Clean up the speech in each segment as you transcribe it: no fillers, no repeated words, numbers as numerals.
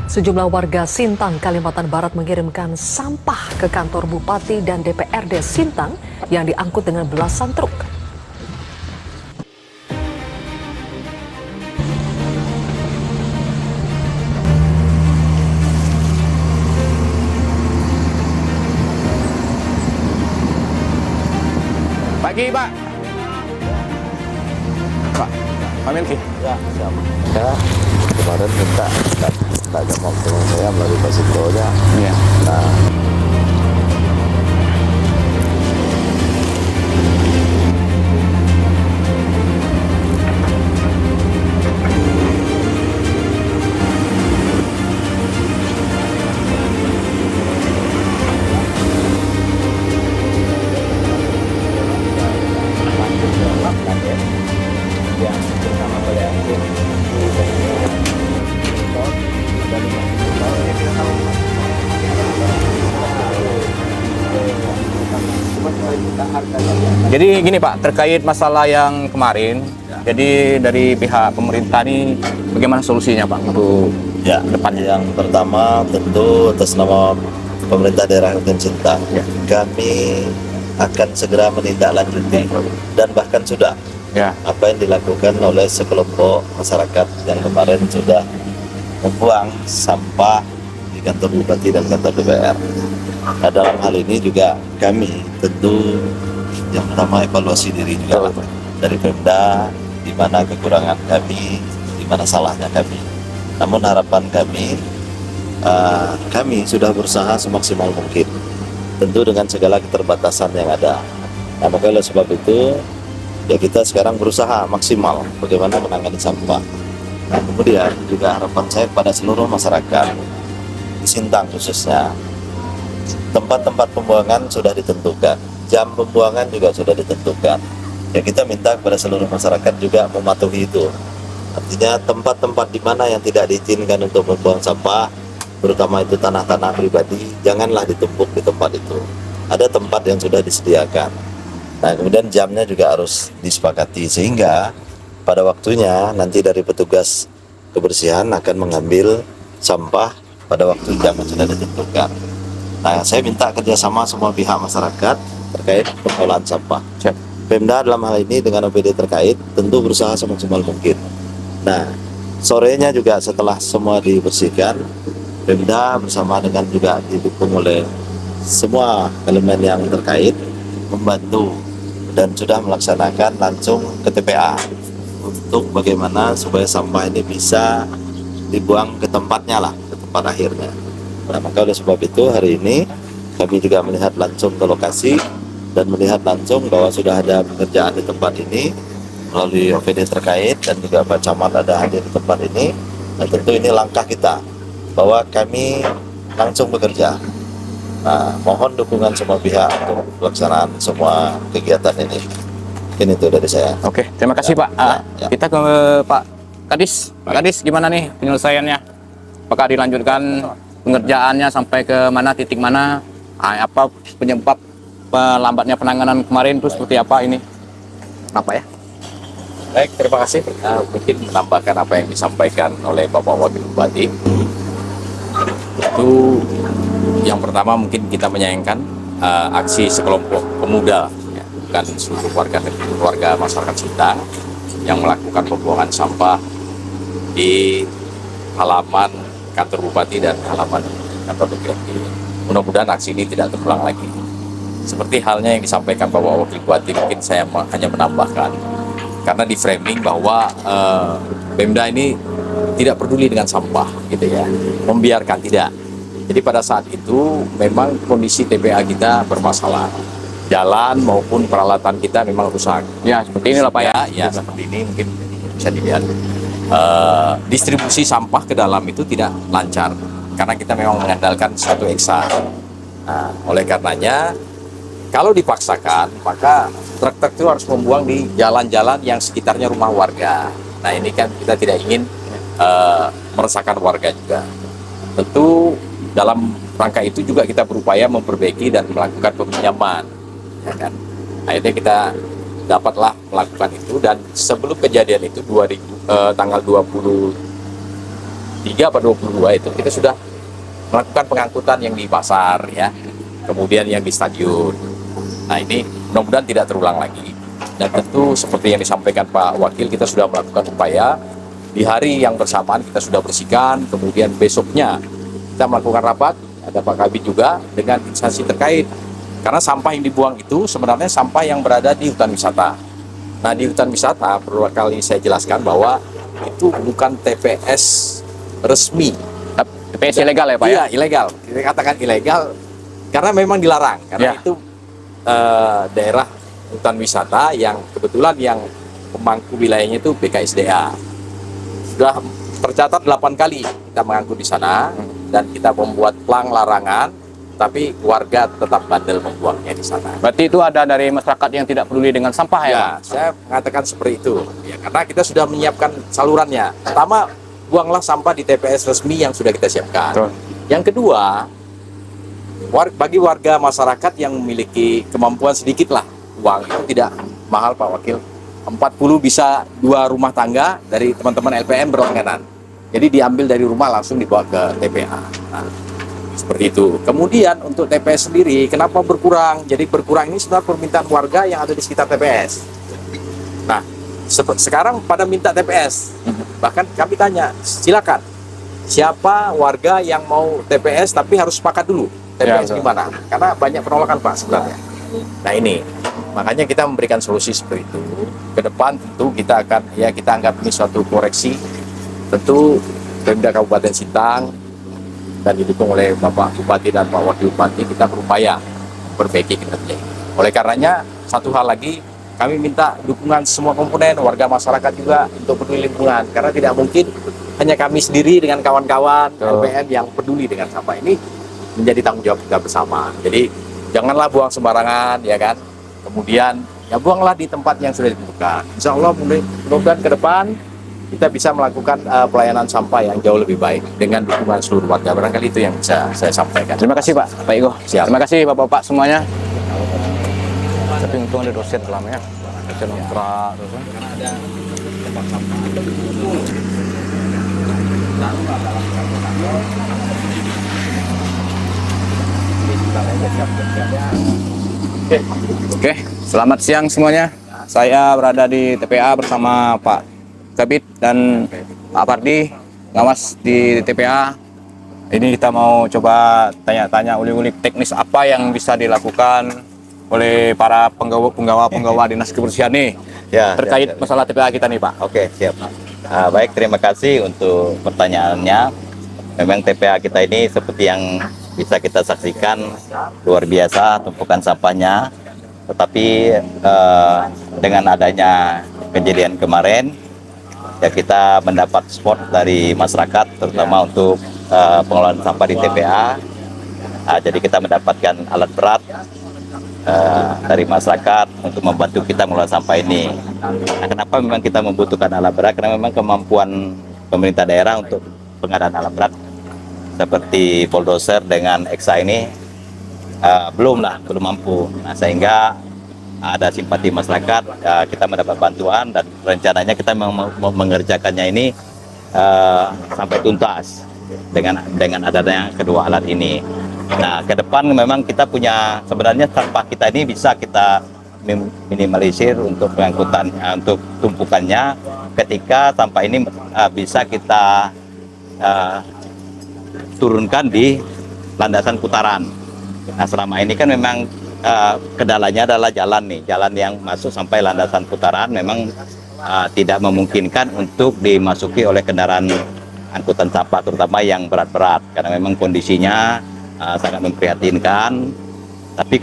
Sejumlah warga Sintang, Kalimantan Barat mengirimkan sampah ke kantor Bupati dan DPRD Sintang yang diangkut dengan belasan truk. Pagi, Pak. Pak Melki. Ya, siap. Ya, kemarin minta jam waktu saya melalui Pak Sito aja. Iya. Nah, Jadi gini Pak, terkait masalah yang kemarin, jadi dari pihak pemerintah ini bagaimana solusinya Pak untuk ya, depannya? yang pertama tentu atas nama pemerintah daerah Kabupaten Sintang, Ya. kami akan segera menindaklanjuti dan bahkan sudah Ya, apa yang dilakukan oleh sekelompok masyarakat yang kemarin sudah membuang sampah di kantor Bupati dan kantor DPR. Nah, dalam hal ini juga kami tentu yang pertama evaluasi diri juga lah. Dari Pemda, di mana kekurangan kami, di mana salahnya kami. Namun harapan kami sudah berusaha semaksimal mungkin, tentu dengan segala keterbatasan yang ada. Nah, maka oleh sebab itu ya kita sekarang berusaha maksimal bagaimana menangani sampah. Nah, kemudian juga harapan saya kepada seluruh masyarakat di Sintang khususnya, tempat-tempat pembuangan sudah ditentukan, jam pembuangan juga sudah ditentukan. Ya, kita minta kepada seluruh masyarakat juga mematuhi itu. Artinya tempat-tempat di mana yang tidak diizinkan untuk membuang sampah, terutama itu tanah-tanah pribadi, janganlah ditumpuk di tempat itu. Ada tempat yang sudah disediakan. Nah, kemudian jamnya juga harus disepakati sehingga pada waktunya nanti dari petugas kebersihan akan mengambil sampah pada waktu jam yang sudah ditentukan. Nah, saya minta kerjasama semua pihak masyarakat terkait pengelolaan sampah. siap. Pemda dalam hal ini dengan OPD terkait tentu berusaha semaksimal mungkin. Nah, sorenya juga setelah semua dibersihkan, Pemda bersama dengan juga didukung oleh semua elemen yang terkait membantu dan sudah melaksanakan langsung ke TPA untuk bagaimana supaya sampah ini bisa dibuang ke tempatnya lah, ke tempat akhirnya. Nah, maka oleh sebab itu hari ini kami juga melihat langsung ke lokasi dan melihat langsung bahwa sudah ada pekerjaan di tempat ini melalui OPD terkait dan juga Pak Camat ada hadir di tempat ini. Nah, tentu ini langkah kita bahwa kami langsung bekerja. Nah, mohon dukungan semua pihak untuk pelaksanaan semua kegiatan ini. Mungkin itu dari saya. Oke, terima kasih Pak. ya. Kita ke Pak Kadis. Pak Kadis, gimana nih penyelesaiannya? Apakah dilanjutkan pengerjaannya sampai ke mana, titik mana? Apa penyebab lambatnya penanganan kemarin itu seperti apa ini? Apa ya? Baik, terima kasih. Mungkin menambahkan apa yang disampaikan oleh Bapak Wakil Bupati. Itu yang pertama mungkin kita menyayangkan aksi sekelompok pemuda, ya, bukan seluruh warga masyarakat Sintang yang melakukan pembuangan sampah di halaman kantor Bupati dan halaman kantor DPRD. Mudah-mudahan aksi ini tidak terulang lagi. Seperti halnya yang disampaikan Bapak Wakil Bupati, mungkin saya hanya menambahkan karena di framing bahwa Pemda ini tidak peduli dengan sampah, gitu ya, membiarkan tidak. Jadi pada saat itu memang kondisi TPA kita bermasalah, jalan maupun peralatan kita memang rusak. Ya, seperti inilah Pak ya. Ya, seperti ini mungkin bisa dilihat. Distribusi sampah ke dalam itu tidak lancar karena kita memang mengandalkan satu eksa. Nah, oleh karenanya kalau dipaksakan maka truk-truk itu harus membuang di jalan-jalan yang sekitarnya rumah warga. Nah, ini kan kita tidak ingin meresahkan warga juga. Tentu dalam rangka itu juga kita berupaya memperbaiki dan melakukan peminjaman, ya kan? Akhirnya kita dapatlah melakukan itu, dan sebelum kejadian itu tanggal 23 23 atau 22 itu kita sudah melakukan pengangkutan yang di pasar ya, kemudian yang di stadion. Nah ini mudah-mudahan tidak terulang lagi. Dan tentu seperti yang disampaikan Pak Wakil, kita sudah melakukan upaya di hari yang bersamaan kita sudah bersihkan, kemudian besoknya kita melakukan rapat, ada Pak Kabid juga dengan instansi terkait. Karena sampah yang dibuang itu sebenarnya sampah yang berada di hutan wisata. Nah di hutan wisata perlu kali saya jelaskan bahwa itu bukan TPS resmi. TPS ilegal ya Pak ya? Iya ilegal, kita katakan ilegal karena memang dilarang. Karena Ya. itu daerah hutan wisata yang kebetulan yang pemangku wilayahnya itu BKSDA. Sudah tercatat 8 kali kita mengangkut di sana dan kita membuat plang larangan, tapi warga tetap bandel membuangnya di sana. Berarti itu ada dari masyarakat yang tidak peduli dengan sampah ya, Ya, Pak? saya mengatakan seperti itu. Ya, karena kita sudah menyiapkan salurannya. Pertama, buanglah sampah di TPS resmi yang sudah kita siapkan. Betul. Yang kedua, bagi warga masyarakat yang memiliki kemampuan sedikit lah, uang itu tidak mahal Pak Wakil. 40 bisa 2 rumah tangga dari teman-teman LPM berlangganan. Jadi diambil dari rumah langsung dibawa ke TPA. Nah, seperti itu. Kemudian untuk TPS sendiri, kenapa berkurang? Jadi berkurang ini sebenarnya permintaan warga yang ada di sekitar TPS. Nah, sekarang pada minta TPS. Bahkan kami tanya, silakan. Siapa warga yang mau TPS tapi harus sepakat dulu TPS Ya, di mana? Karena banyak penolakan Pak sebenarnya. Nah ini, makanya kita memberikan solusi seperti itu. Ke depan tentu kita akan, ya kita anggap ini suatu koreksi. Tentu Pemda Kabupaten Sintang dan didukung oleh Bapak Bupati dan Pak Wakil Bupati, kita berupaya memperbaiki kinerja ini. Oleh karenanya, satu hal lagi, kami minta dukungan semua komponen, warga masyarakat juga untuk peduli lingkungan. Karena tidak mungkin hanya kami sendiri dengan kawan-kawan LPM yang peduli dengan sampah ini, menjadi tanggung jawab kita bersama. Jadi janganlah buang sembarangan, ya kan. Kemudian ya buanglah di tempat yang sudah ditentukan. Insya Allah mudah-mudahan ke depan kita bisa melakukan pelayanan sampah yang jauh lebih baik dengan dukungan seluruh warga. Barangkali itu yang bisa saya sampaikan. Terima kasih Pak Igo. Siap. Terima kasih Bapak-bapak semuanya. Tapi untung ada dosen dalamnya. Dosen ultra, dosen. Oke, selamat siang semuanya. Saya berada di TPA bersama Pak Kabid dan Pak Pardi, pengawas di TPA. Ini kita mau coba tanya-tanya ulik-ulik teknis apa yang bisa dilakukan oleh para penggawa dinas kebersihan nih Ya, terkait ya, ya. masalah TPA kita nih Pak. Oke, siap. Baik, terima kasih untuk pertanyaannya. Memang TPA kita ini seperti yang bisa kita saksikan luar biasa tumpukan sampahnya. Tetapi dengan adanya kejadian kemarin, ya kita mendapat support dari masyarakat, terutama untuk pengelolaan sampah di TPA. Jadi kita mendapatkan alat berat dari masyarakat untuk membantu kita mengelola sampah ini. Nah, kenapa memang kita membutuhkan alat berat? Karena memang kemampuan pemerintah daerah untuk pengadaan alat berat seperti bulldozer dengan Exa ini belum mampu. Nah, sehingga ada simpati masyarakat, kita mendapat bantuan dan rencananya kita mau mengerjakannya ini sampai tuntas dengan adanya kedua alat ini. Nah, ke depan memang kita punya, sebenarnya sampah kita ini bisa kita minimalisir untuk pengangkutan, untuk tumpukannya ketika sampah ini bisa kita turunkan di landasan putaran. Nah, selama ini kan memang kendalanya adalah jalan yang masuk sampai landasan putaran memang tidak memungkinkan untuk dimasuki oleh kendaraan angkutan sampah, terutama yang berat-berat, karena memang kondisinya sangat memprihatinkan. Tapi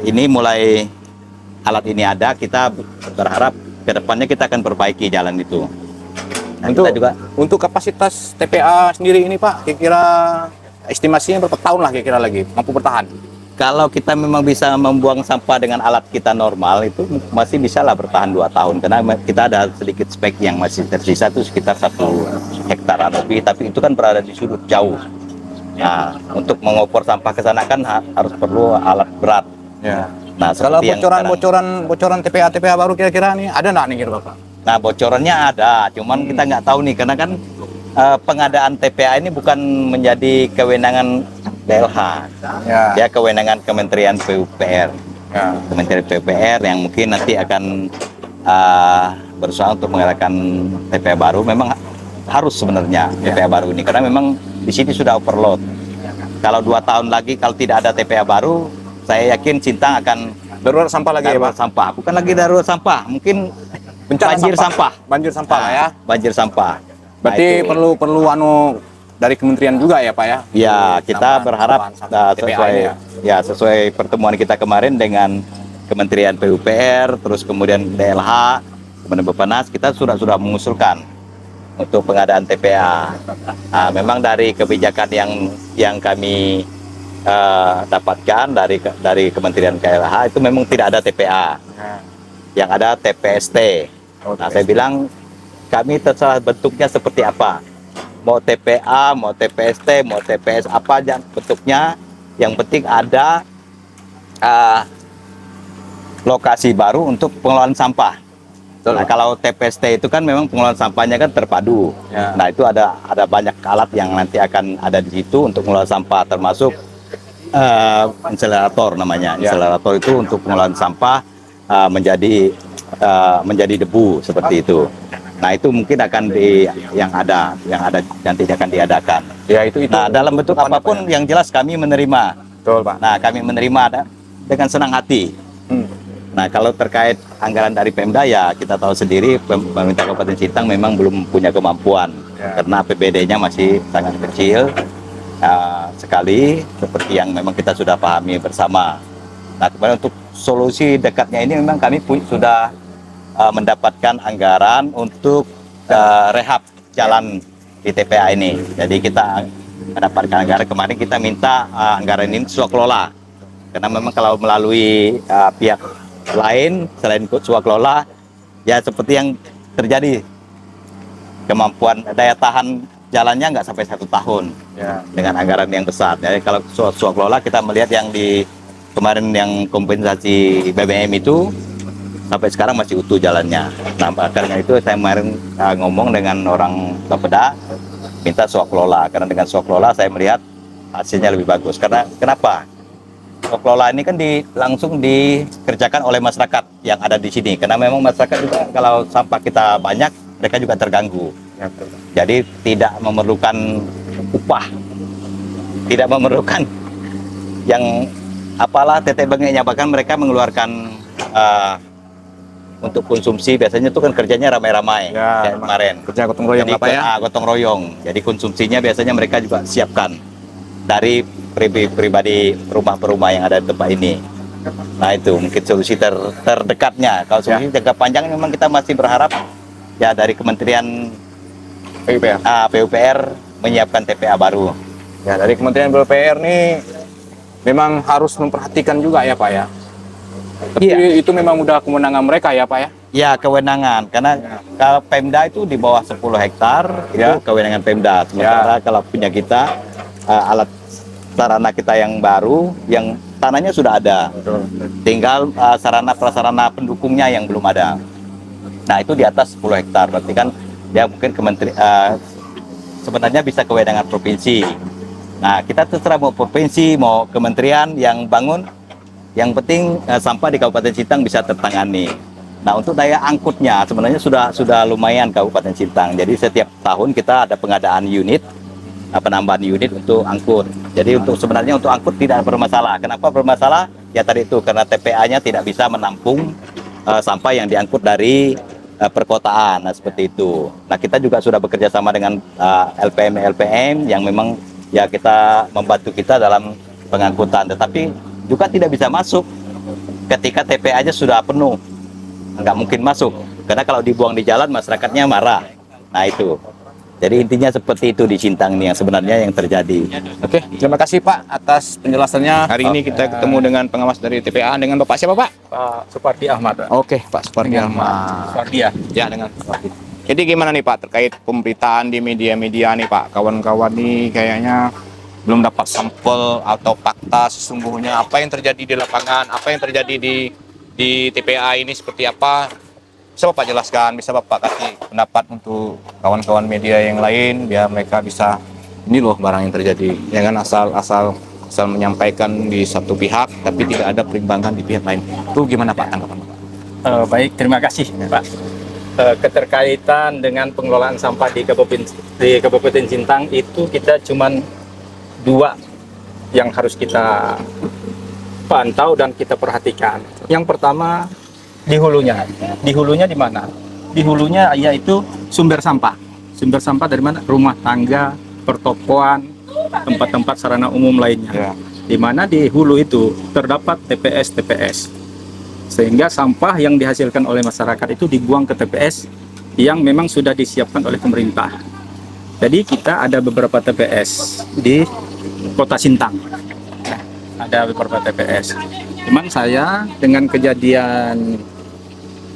ini mulai alat ini ada, kita berharap kedepannya kita akan perbaiki jalan itu. Nah, kita juga Untuk kapasitas TPA sendiri ini Pak, kira-kira estimasinya berapa tahun lah kira-kira lagi mampu bertahan? kalau kita memang bisa membuang sampah dengan alat kita normal itu masih bisa lah bertahan 2 tahun, karena kita ada sedikit spek yang masih tersisa itu sekitar 1 hektar lebih, tapi itu kan berada di sudut jauh. Nah, untuk mengopor sampah ke sana kan harus perlu alat berat. Ya. Nah, Kalau seperti yang sekarang. bocoran TPA baru kira-kira nih ada nggak nih kira Bapak? Nah, bocorannya ada, cuman kita nggak tahu nih, karena kan pengadaan TPA ini bukan menjadi kewenangan DLH, ya kewenangan Kementerian PUPR. Kementerian PUPR yang mungkin nanti akan berusaha untuk mengadakan TPA baru. Memang harus sebenarnya TPA baru ini karena memang di sini sudah overload. Kalau 2 tahun lagi kalau tidak ada TPA baru, saya yakin Sintang akan Darurat sampah lagi ya, darurat Pak? sampah. Bukan lagi darurat sampah, mungkin Bencana banjir sampah. Banjir sampah lah ya. Banjir sampah. Berarti Nah, itu. perlu dari kementerian juga ya, Pak ya? Ya, kita Tambahan berharap TPA sesuai ini ya. sesuai pertemuan kita kemarin dengan Kementerian PUPR, terus kemudian DLH, kemudian Bappenas, kita sudah mengusulkan untuk pengadaan TPA. Nah, memang dari kebijakan yang kami dapatkan dari Kementerian KLH itu memang tidak ada TPA, yang ada TPST. Nah, saya bilang kami terserah bentuknya seperti apa. Mau TPA, mau TPST, mau TPS apa aja bentuknya, yang penting ada lokasi baru untuk pengelolaan sampah. Nah, kalau TPST itu kan memang pengelolaan sampahnya kan terpadu. Ya. Nah, itu ada banyak alat yang nanti akan ada di situ untuk mengelola sampah, termasuk insinerator namanya. Ya. Insinerator itu untuk pengelolaan sampah menjadi debu seperti itu. Nah, itu mungkin akan yang nanti akan diadakan. Ya, itu. Nah, dalam bentuk Depannya, apapun Pak, ya? yang jelas kami menerima. Betul, Pak. Nah, kami menerima dengan senang hati. Nah, kalau terkait anggaran dari Pemda, ya kita tahu sendiri pemerintah Kabupaten Sintang memang belum punya kemampuan karena APBD-nya masih sangat kecil sekali, seperti yang memang kita sudah pahami bersama. Nah, kemudian untuk solusi dekatnya ini memang kami sudah mendapatkan anggaran untuk rehab jalan di TPA ini. Jadi kita mendapatkan anggaran, kemarin kita minta anggaran ini swakelola. Karena memang kalau melalui pihak lain selain swakelola, ya seperti yang terjadi, kemampuan daya tahan jalannya nggak sampai 1 tahun dengan anggaran yang besar. Jadi kalau swakelola kita melihat yang di kemarin yang kompensasi BBM itu sampai sekarang masih utuh jalannya. Nah, karena itu saya kemarin ngomong dengan orang Bapeda minta swakelola, karena dengan swakelola saya melihat hasilnya lebih bagus. Karena kenapa? Swakelola ini kan langsung dikerjakan oleh masyarakat yang ada di sini, karena memang masyarakat juga kalau sampah kita banyak, mereka juga terganggu. Jadi tidak memerlukan upah, tidak memerlukan yang apalah tetek bengeknya, bahkan mereka mengeluarkan untuk konsumsi. Biasanya itu kan kerjanya ramai-ramai kayak kemarin. Kerja gotong royong, Jadi, Pak ya? gotong royong. Jadi konsumsinya biasanya mereka juga siapkan dari pribadi rumah-rumah yang ada di tempat ini. Nah, itu mungkin solusi terdekatnya. Kalau solusi jangka panjang memang kita masih berharap ya dari Kementerian PUPR menyiapkan TPA baru. Ya, dari Kementerian PUPR nih memang harus memperhatikan juga ya, Pak ya. Tapi itu memang udah kewenangan mereka ya, Pak ya? Ya, kewenangan. Karena kalau Pemda itu di bawah 10 hektar, itu kewenangan Pemda. Sementara kalau punya kita, alat sarana kita yang baru, yang tanahnya sudah ada. Tinggal sarana prasarana pendukungnya yang belum ada. Nah, itu di atas 10 hektar. Berarti kan ya mungkin sebenarnya bisa kewenangan provinsi. Nah, kita terserah mau provinsi, mau kementerian yang bangun. Yang penting sampah di Kabupaten Sintang bisa tertangani. Nah, untuk daya angkutnya sebenarnya sudah lumayan Kabupaten Sintang. Jadi setiap tahun kita ada pengadaan unit, penambahan unit untuk angkut. Jadi sebenarnya untuk angkut tidak bermasalah. Kenapa bermasalah? Ya tadi itu karena TPA-nya tidak bisa menampung sampah yang diangkut dari perkotaan. Nah, seperti itu. Nah, kita juga sudah bekerja sama dengan LPM yang memang ya kita membantu kita dalam pengangkutan. Tetapi juga tidak bisa masuk ketika TPA-nya sudah penuh. Nggak mungkin masuk. Karena kalau dibuang di jalan masyarakatnya marah. Nah, itu. Jadi intinya seperti itu di Sintang ini yang sebenarnya yang terjadi. Oke, terima kasih Pak atas penjelasannya. Hari ini kita ketemu dengan pengawas dari TPA, dengan Bapak siapa Pak? Pak Supardi Ahmad. Oke, Pak Supardi Ahmad. Supardi Ya, dengan Supardi. Jadi gimana nih Pak terkait pemberitaan di media-media nih Pak? Kawan-kawan nih kayaknya belum dapat sampel atau fakta sesungguhnya apa yang terjadi di lapangan, apa yang terjadi di TPA ini seperti apa. Bisa Bapak jelaskan, bisa Bapak kasih pendapat untuk kawan-kawan media yang lain biar mereka bisa ini loh barang yang terjadi. Jangan asal menyampaikan di satu pihak tapi tidak ada perimbangan di pihak lain. Itu gimana Pak tanggapan Bapak? Baik, terima kasih Pak. Keterkaitan dengan pengelolaan sampah di Kabupaten Sintang itu kita cuman dua yang harus kita pantau dan kita perhatikan. Yang pertama di hulunya. Di hulunya di mana? Di hulunya yaitu sumber sampah. Sumber sampah dari mana? Rumah tangga, pertokoan, tempat-tempat sarana umum lainnya. Ya. Di mana di hulu itu terdapat TPS. Sehingga sampah yang dihasilkan oleh masyarakat itu dibuang ke TPS yang memang sudah disiapkan oleh pemerintah. Jadi kita ada beberapa TPS di Kota Sintang. Ada beberapa TPS. Cuman saya dengan kejadian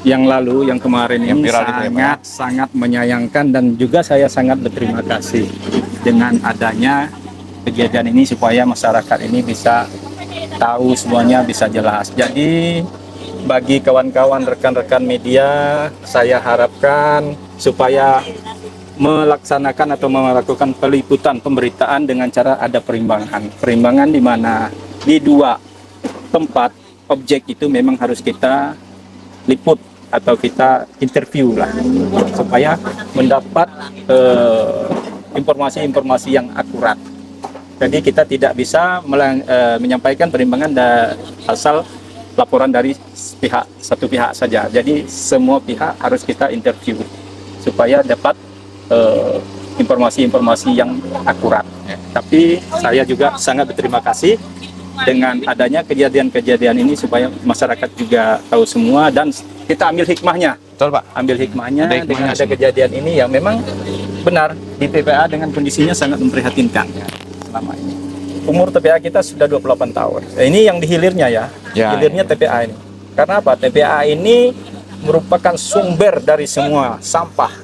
yang lalu, yang kemarin Yang ini viral itu ya, Pak? sangat menyayangkan dan juga saya sangat berterima kasih dengan adanya kejadian ini supaya masyarakat ini bisa tahu semuanya, bisa jelas. Jadi bagi kawan-kawan rekan-rekan media, saya harapkan supaya melaksanakan atau melakukan peliputan pemberitaan dengan cara ada perimbangan. Perimbangan di mana di dua tempat objek itu memang harus kita liput atau kita interview lah supaya mendapat informasi-informasi yang akurat. Jadi kita tidak bisa menyampaikan perimbangan asal laporan dari satu pihak saja. Jadi semua pihak harus kita interview supaya dapat informasi-informasi yang akurat. Tapi saya juga sangat berterima kasih dengan adanya kejadian-kejadian ini supaya masyarakat juga tahu semua dan kita ambil hikmahnya. Betul Pak. Ambil hikmahnya Ada hikmahnya dengan ada semua. kejadian ini yang memang benar di TPA dengan kondisinya sangat memprihatinkan selama ini. Umur TPA kita sudah 28 tahun. Ini yang di hilirnya ya. Ya, Hilirnya TPA ini. Karena apa? TPA ini merupakan sumber dari semua sampah.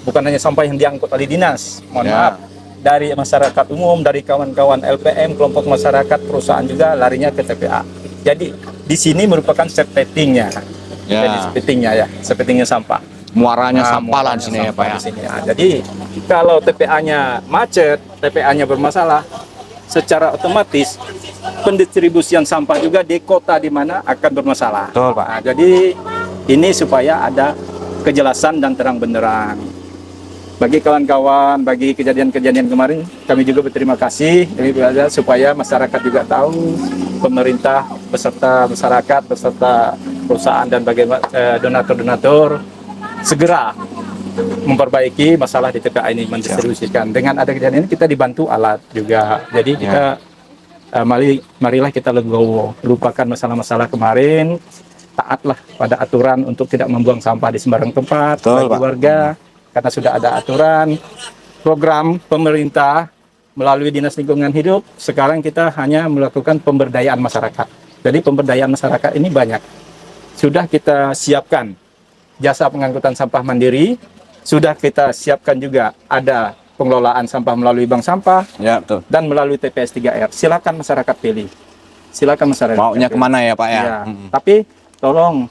Bukan hanya sampah yang diangkut oleh dinas. Mohon Ya. maaf. Dari masyarakat umum, dari kawan-kawan LPM, kelompok masyarakat, perusahaan juga larinya ke TPA. Jadi di sini merupakan settingnya. Ya. Jadi settingnya sampah. Muaranya Nah, sampah lah di sini ya sampah Pak ya. di sini. Nah, jadi kalau TPA-nya macet, TPA-nya bermasalah, secara otomatis pendistribusian sampah juga di kota di mana akan bermasalah. Betul Pak. Nah, jadi ini supaya ada kejelasan dan terang benderang. Bagi kawan-kawan, bagi kejadian-kejadian kemarin, kami juga berterima kasih supaya masyarakat juga tahu, pemerintah beserta masyarakat, beserta perusahaan dan bagaimana donatur-donatur segera memperbaiki masalah di TPA ini, mendistribusikan. Dengan ada kejadian ini kita dibantu alat juga. Jadi kita marilah kita legowo, lupakan masalah-masalah kemarin, taatlah pada aturan untuk tidak membuang sampah di sembarang tempat. Betul, bagi Pak. warga, karena sudah ada aturan, program pemerintah melalui Dinas Lingkungan Hidup. Sekarang kita hanya melakukan pemberdayaan masyarakat. Jadi pemberdayaan masyarakat ini banyak. Sudah kita siapkan jasa pengangkutan sampah mandiri, sudah kita siapkan juga ada pengelolaan sampah melalui bank sampah Ya betul. dan melalui TPS 3R. Silakan masyarakat pilih. Silakan masyarakat. Maunya pilih. kemana ya Pak ya? Ya, tapi tolong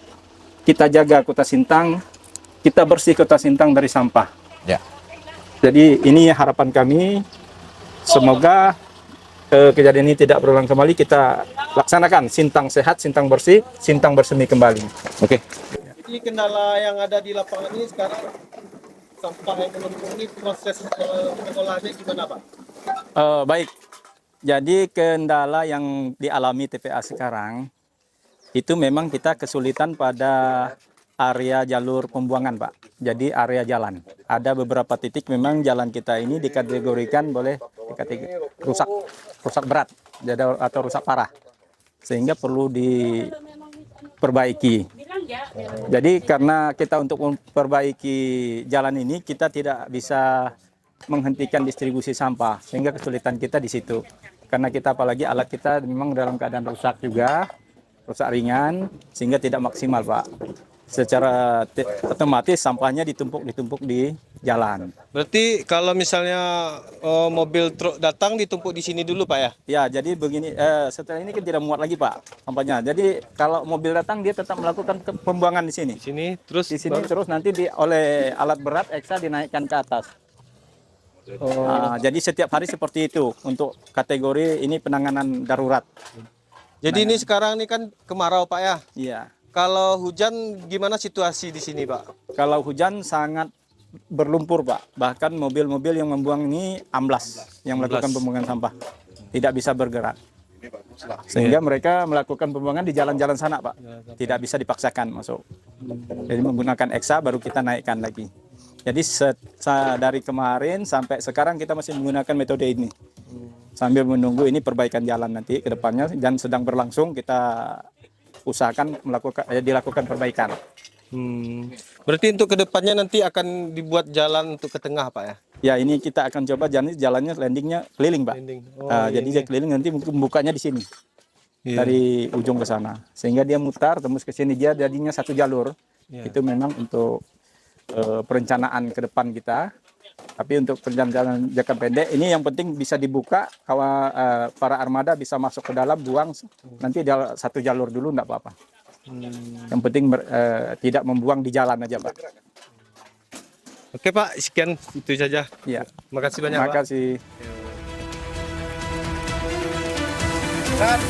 kita jaga Kota Sintang, kita bersih Kota Sintang dari sampah. Ya. Jadi ini harapan kami, semoga kejadian ini tidak berulang kembali. Kita laksanakan Sintang sehat, Sintang bersih, Sintang bersemi kembali. Oke. Jadi kendala yang ada di lapangan ini sekarang sampah yang menumpuk ini proses pengolahannya gimana Pak? Baik, jadi kendala yang dialami TPA sekarang itu memang kita kesulitan pada area jalur pembuangan Pak. Jadi area jalan. Ada beberapa titik memang jalan kita ini dikategorikan boleh rusak berat atau rusak parah. Sehingga perlu diperbaiki. Jadi karena kita untuk memperbaiki jalan ini kita tidak bisa menghentikan distribusi sampah sehingga kesulitan kita di situ. Karena kita apalagi alat kita memang dalam keadaan rusak juga, rusak ringan sehingga tidak maksimal Pak. Secara otomatis sampahnya ditumpuk di jalan. Berarti kalau misalnya mobil truk datang ditumpuk di sini dulu Pak ya? Ya, jadi begini, setelah ini kan tidak muat lagi Pak sampahnya. Jadi kalau mobil datang dia tetap melakukan pembuangan di sini. Di sini terus Di sini terus nanti oleh alat berat eksa dinaikkan ke atas. Jadi setiap hari seperti itu untuk kategori ini penanganan darurat. Jadi ini sekarang ini kan kemarau Pak ya. Iya. Kalau hujan gimana situasi di sini Pak? Kalau hujan sangat berlumpur Pak. Bahkan mobil-mobil yang membuang ini amblas, yang melakukan pembuangan sampah. Tidak bisa bergerak. Sehingga mereka melakukan pembuangan di jalan-jalan sana Pak. Tidak bisa dipaksakan masuk. Jadi menggunakan eksa baru kita naikkan lagi. Jadi dari kemarin sampai sekarang kita masih menggunakan metode ini. Sambil menunggu ini perbaikan jalan nanti ke depannya dan sedang berlangsung kita usahakan dilakukan perbaikan. Berarti untuk kedepannya nanti akan dibuat jalan untuk ke tengah Pak ya? Ya ini kita akan coba jalannya landingnya keliling Pak. Landing. Jadi dia keliling nanti mungkin bukanya di sini. Dari ujung ke sana. Sehingga dia mutar tembus ke sini dia jadinya satu jalur. Itu memang untuk perencanaan ke depan kita. Tapi untuk perjalanan jangka pendek ini yang penting bisa dibuka, para armada bisa masuk ke dalam, buang nanti satu jalur dulu enggak apa-apa. Yang penting tidak membuang di jalan aja Pak. Oke Pak, sekian itu saja. Ya. Makasih banyak Terima Pak. kasih. Kan?